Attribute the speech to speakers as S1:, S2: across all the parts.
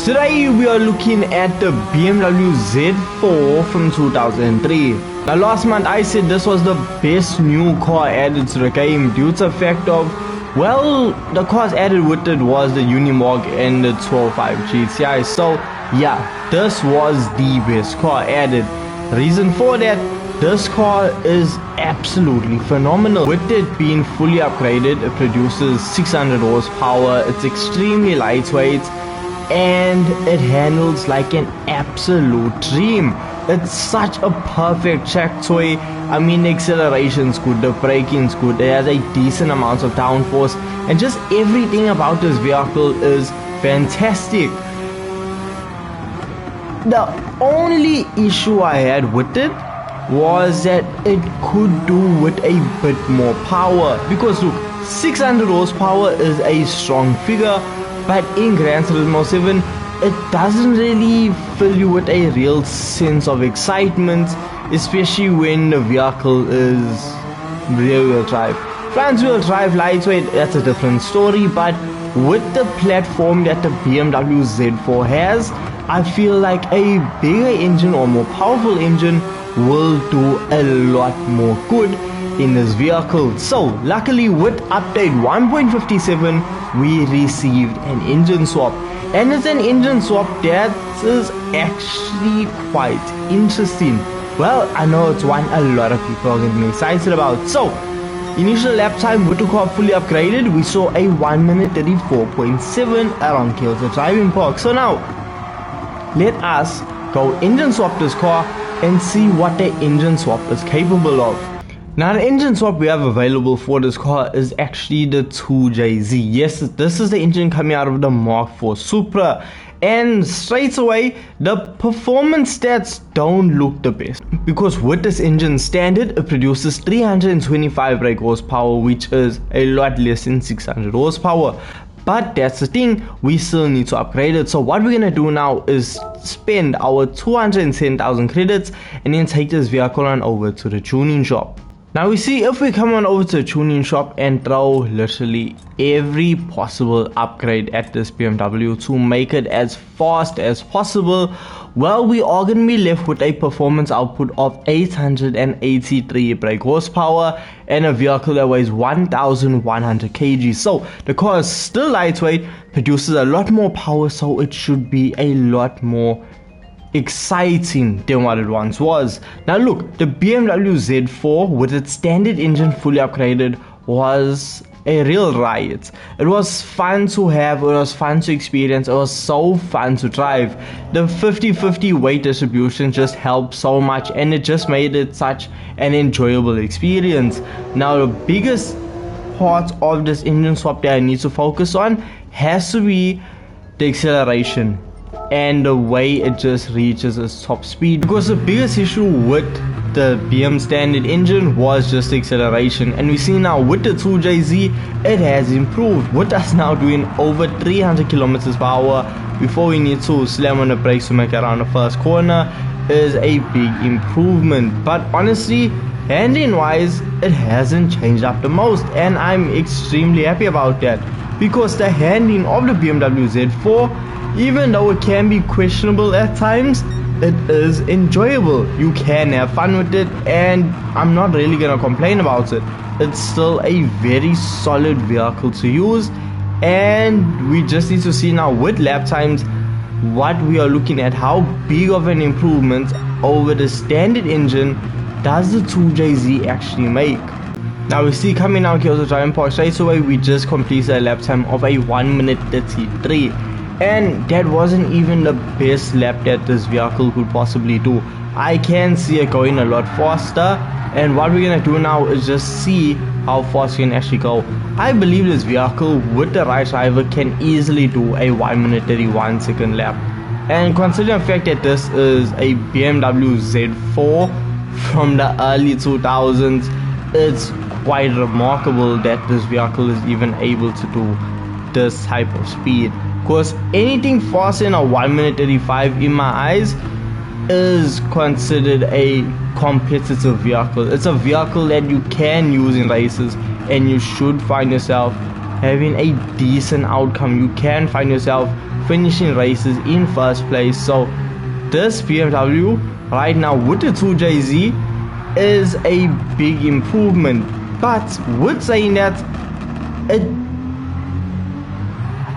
S1: Today we are looking at the BMW Z4 from 2003. Now last month I said this was the best new car added to the game due to the fact of, well, the cars added with it was the Unimog and the 205 GTI. So yeah, this was the best car added. Reason for that, this car is absolutely phenomenal. With it being fully upgraded, it produces 600 horsepower, it's extremely lightweight, and it handles like an absolute dream. It's such a perfect track toy. I mean, the acceleration's good, the braking's good, it has a decent amount of downforce, and just everything about this vehicle is fantastic. The only issue I had with it was that it could do with a bit more power, because look, 600 horsepower is a strong figure, but in Gran Turismo 7 it doesn't really fill you with a real sense of excitement, especially when the vehicle is rear wheel drive. Front wheel drive lightweight, that's a different story, but with the platform that the BMW Z4 has, I feel like a bigger engine or more powerful engine will do a lot more good in this vehicle. So luckily with update 1.57 we received an engine swap, and it's an engine swap that is actually quite interesting. Well, I know it's one a lot of people are getting excited about. So initial lap time with the car fully upgraded, we saw a 1 minute 34.7 around Kyoto driving park. So now let us go engine swap this car and see what the engine swap is capable of. Now the engine swap we have available for this car is actually the 2JZ. Yes, this is the engine coming out of the Mark IV Supra, and straight away the performance stats don't look the best, because with this engine standard it produces 325 brake horsepower, which is a lot less than 600 horsepower. But that's the thing, we still need to upgrade it. So what we're gonna do now is spend our 210,000 credits and then take this vehicle on over to the tuning shop. Now we see, if we come on over to the tuning shop and throw literally every possible upgrade at this BMW to make it as fast as possible, well, we are going to be left with a performance output of 883 brake horsepower and a vehicle that weighs 1100 kg. So the car is still lightweight, produces a lot more power, so it should be a lot more exciting than what it once was. Now look, the BMW Z4 with its standard engine fully upgraded was a real riot. It was fun to have, it was fun to experience, it was so fun to drive. The 50-50 weight distribution just helped so much, and it just made it such an enjoyable experience. Now the biggest part of this engine swap that I need to focus on has to be the acceleration and the way it just reaches its top speed, because the biggest issue with the BM standard engine was just acceleration, and we see now with the 2JZ it has improved, with us now doing over 300 kilometers per hour before we need to slam on the brakes to make it around the first corner is a big improvement. But honestly, handling wise it hasn't changed up the most, and I'm extremely happy about that, because the handling of the BMW Z4, even though it can be questionable at times, it is enjoyable. You can have fun with it, and I'm not really gonna complain about it. It's still a very solid vehicle to use, and we just need to see now with lap times what we are looking at. How big of an improvement over the standard engine does the 2JZ actually make? Now we see coming out Kyoto driving park straight away, we just completed a lap time of a 1 minute 33. And that wasn't even the best lap that this vehicle could possibly do. I can see it going a lot faster, and what we're gonna do now is just see how fast you can actually go. I believe this vehicle with the right driver can easily do a 1 minute 31 second lap. And considering the fact that this is a BMW Z4 from the early 2000s, it's quite remarkable that this vehicle is even able to do this type of speed. Because anything faster than a 1 minute 35 in my eyes is considered a competitive vehicle. It's a vehicle that you can use in races, and you should find yourself having a decent outcome. You can find yourself finishing races in first place. So this BMW right now with the 2JZ is a big improvement. But with saying that, it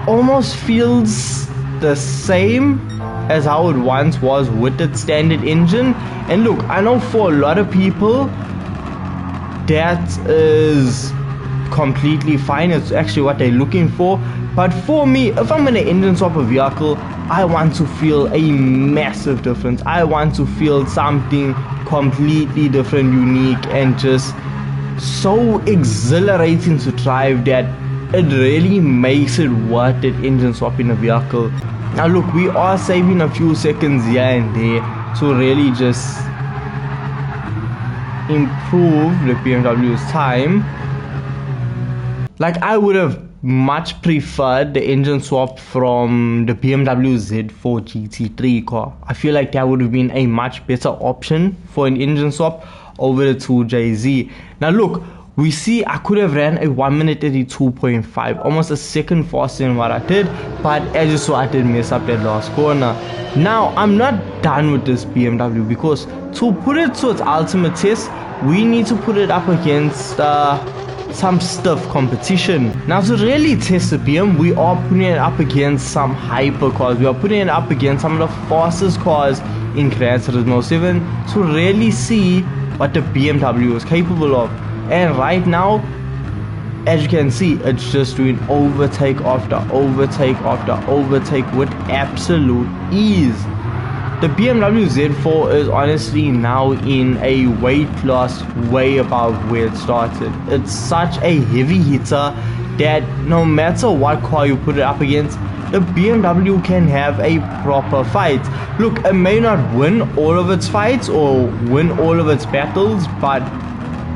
S1: almost feels the same as how it once was with its standard engine. And look, I know for a lot of people that is completely fine, it's actually what they're looking for. But for me, if I'm gonna engine swap a vehicle, I want to feel a massive difference. I want to feel something completely different, unique, and just so exhilarating to drive that it really makes it worth it engine swapping a vehicle. Now look, we are saving a few seconds here and there to really just improve the BMW's time. Like, I would have much preferred the engine swap from the BMW Z4 GT3 car. I feel like that would have been a much better option for an engine swap over the 2JZ. Now look, we see I could have ran a 1 minute 32.5, almost a second faster than what I did, but as you saw, I did mess up that last corner. Now I'm not done with this BMW, because to put it to its ultimate test, we need to put it up against some stiff competition. Now to really test the BM, we are putting it up against some hyper cars. We are putting it up against some of the fastest cars in Gran Turismo 7 to really see what the BMW is capable of. And right now, as you can see, it's just doing overtake after overtake after overtake with absolute ease. The BMW Z4 is honestly now in a weight class way above where it started. It's such a heavy hitter that no matter what car you put it up against, the BMW can have a proper fight. Look, it may not win all of its fights or win all of its battles, but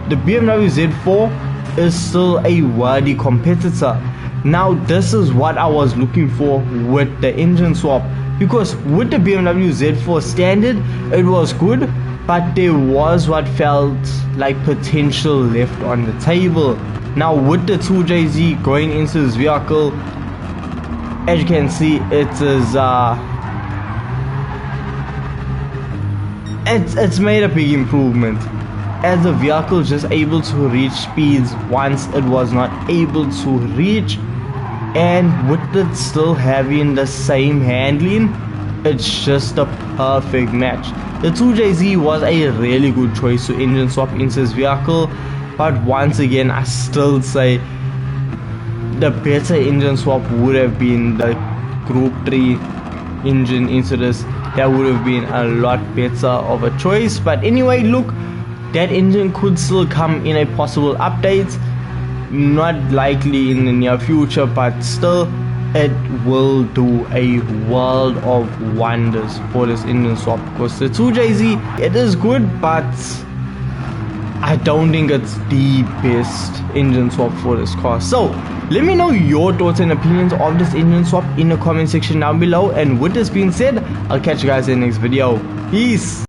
S1: the BMW Z4 is still a worthy competitor. Now this is what I was looking for with the engine swap, because with the BMW Z4 standard it was good, but there was what felt like potential left on the table. Now with the 2JZ going into this vehicle, as you can see, it is it's made a big improvement, as the vehicle is just able to reach speeds once it was not able to reach, and with it still having the same handling, it's just a perfect match. The 2JZ was a really good choice to engine swap into this vehicle, but once again I still say the better engine swap would have been the Group 3 engine into this. That would have been a lot better of a choice. But anyway, look, that engine could still come in a possible update, not likely in the near future, but still it will do a world of wonders for this engine swap, because the 2JZ, it is good, but I don't think it's the best engine swap for this car. So let me know your thoughts and opinions of this engine swap in the comment section down below, and with this being said, I'll catch you guys in the next video. Peace.